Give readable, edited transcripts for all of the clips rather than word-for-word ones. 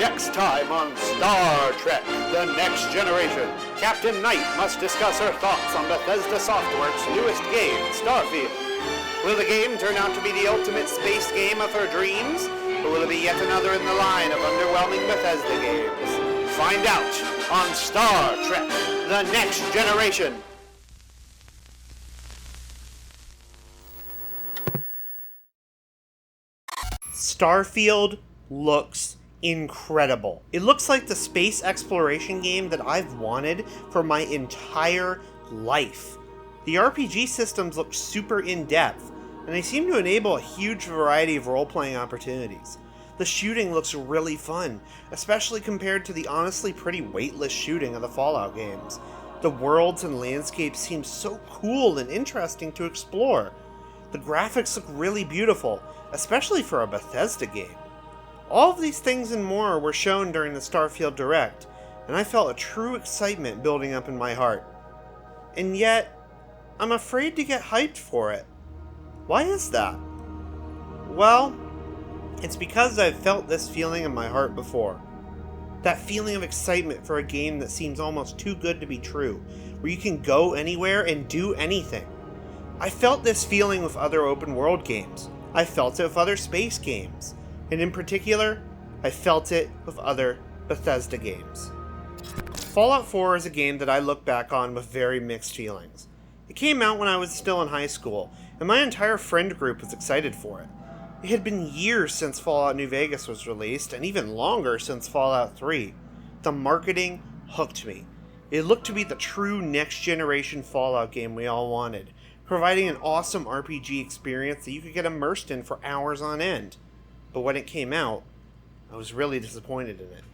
Next time on Star Trek: The Next Generation, Captain Knight must discuss her thoughts on Bethesda Softworks' newest game, Starfield. Will the game turn out to be the ultimate space game of her dreams, or will it be yet another in the line of underwhelming Bethesda games? Find out on Star Trek: The Next Generation. Starfield looks incredible. It looks like the space exploration game that I've wanted for my entire life. The RPG systems look super in-depth, and they seem to enable a huge variety of role-playing opportunities. The shooting looks really fun, especially compared to the honestly pretty weightless shooting of the Fallout games. The worlds and landscapes seem so cool and interesting to explore. The graphics look really beautiful, especially for a Bethesda game. All of these things and more were shown during the Starfield Direct, and I felt a true excitement building up in my heart. And yet, I'm afraid to get hyped for it. Why is that? Well, it's because I've felt this feeling in my heart before. That feeling of excitement for a game that seems almost too good to be true, where you can go anywhere and do anything. I felt this feeling with other open world games. I felt it with other space games. And in particular, I felt it with other Bethesda games. Fallout 4 is a game that I look back on with very mixed feelings. It came out when I was still in high school, and my entire friend group was excited for it. It had been years since Fallout New Vegas was released, and even longer since Fallout 3. The marketing hooked me. It looked to be the true next-generation Fallout game we all wanted, providing an awesome RPG experience that you could get immersed in for hours on end. But when it came out, I was really disappointed in it.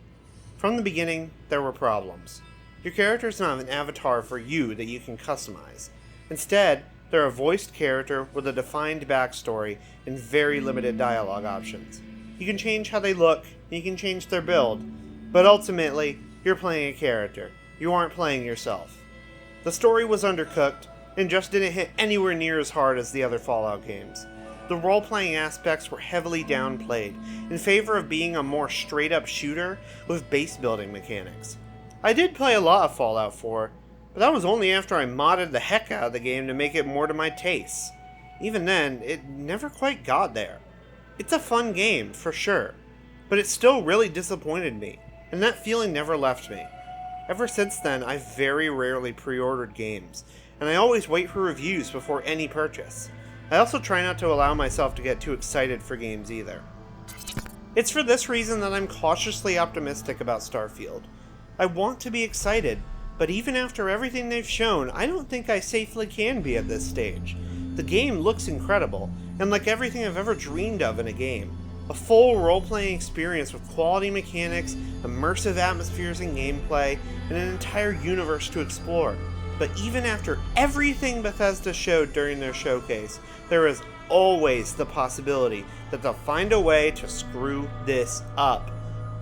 From the beginning, there were problems. Your character's not an avatar for you that you can customize. Instead, they're a voiced character with a defined backstory and very limited dialogue options. You can change how they look, and you can change their build, but ultimately, you're playing a character. You aren't playing yourself. The story was undercooked, and just didn't hit anywhere near as hard as the other Fallout games. The role-playing aspects were heavily downplayed, in favor of being a more straight-up shooter with base-building mechanics. I did play a lot of Fallout 4, but that was only after I modded the heck out of the game to make it more to my tastes. Even then, it never quite got there. It's a fun game, for sure, but it still really disappointed me, and that feeling never left me. Ever since then, I've very rarely pre-ordered games, and I always wait for reviews before any purchase. I also try not to allow myself to get too excited for games either. It's for this reason that I'm cautiously optimistic about Starfield. I want to be excited, but even after everything they've shown, I don't think I safely can be at this stage. The game looks incredible, and like everything I've ever dreamed of in a game. A full role-playing experience with quality mechanics, immersive atmospheres and gameplay, and an entire universe to explore. But even after everything Bethesda showed during their showcase, there is always the possibility that they'll find a way to screw this up.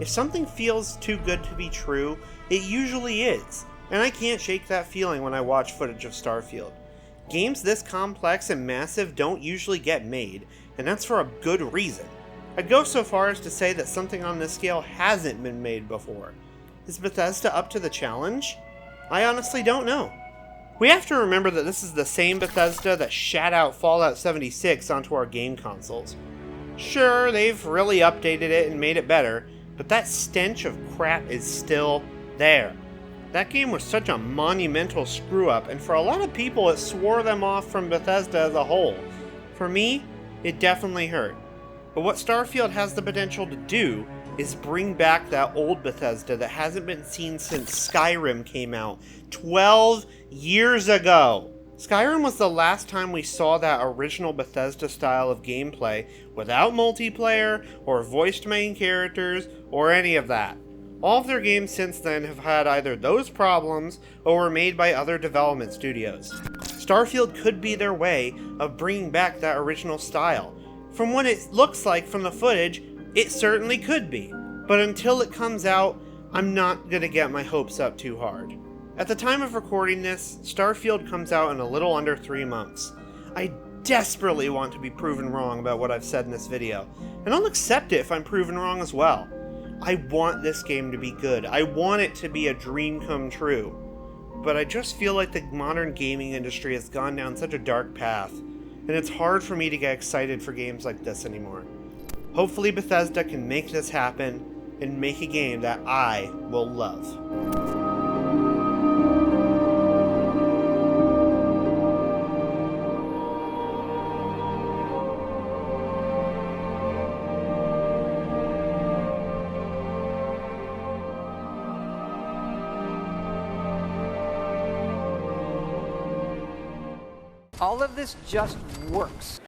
If something feels too good to be true, it usually is, and I can't shake that feeling when I watch footage of Starfield. Games this complex and massive don't usually get made, and that's for a good reason. I'd go so far as to say that something on this scale hasn't been made before. Is Bethesda up to the challenge? I honestly don't know. We have to remember that this is the same Bethesda that shat out Fallout 76 onto our game consoles. Sure, they've really updated it and made it better, but that stench of crap is still there. That game was such a monumental screw-up, and for a lot of people it swore them off from Bethesda as a whole. For me, it definitely hurt. But what Starfield has the potential to do is bring back that old Bethesda that hasn't been seen since Skyrim came out 12 years ago. Skyrim was the last time we saw that original Bethesda style of gameplay without multiplayer or voiced main characters or any of that. All of their games since then have had either those problems or were made by other development studios. Starfield could be their way of bringing back that original style. From what it looks like from the footage, it certainly could be, but until it comes out, I'm not gonna get my hopes up too hard. At the time of recording this, Starfield comes out in a little under 3 months. I desperately want to be proven wrong about what I've said in this video, and I'll accept it if I'm proven wrong as well. I want this game to be good. I want it to be a dream come true. But I just feel like the modern gaming industry has gone down such a dark path, and it's hard for me to get excited for games like this anymore. Hopefully Bethesda can make this happen and make a game that I will love. All of this just works.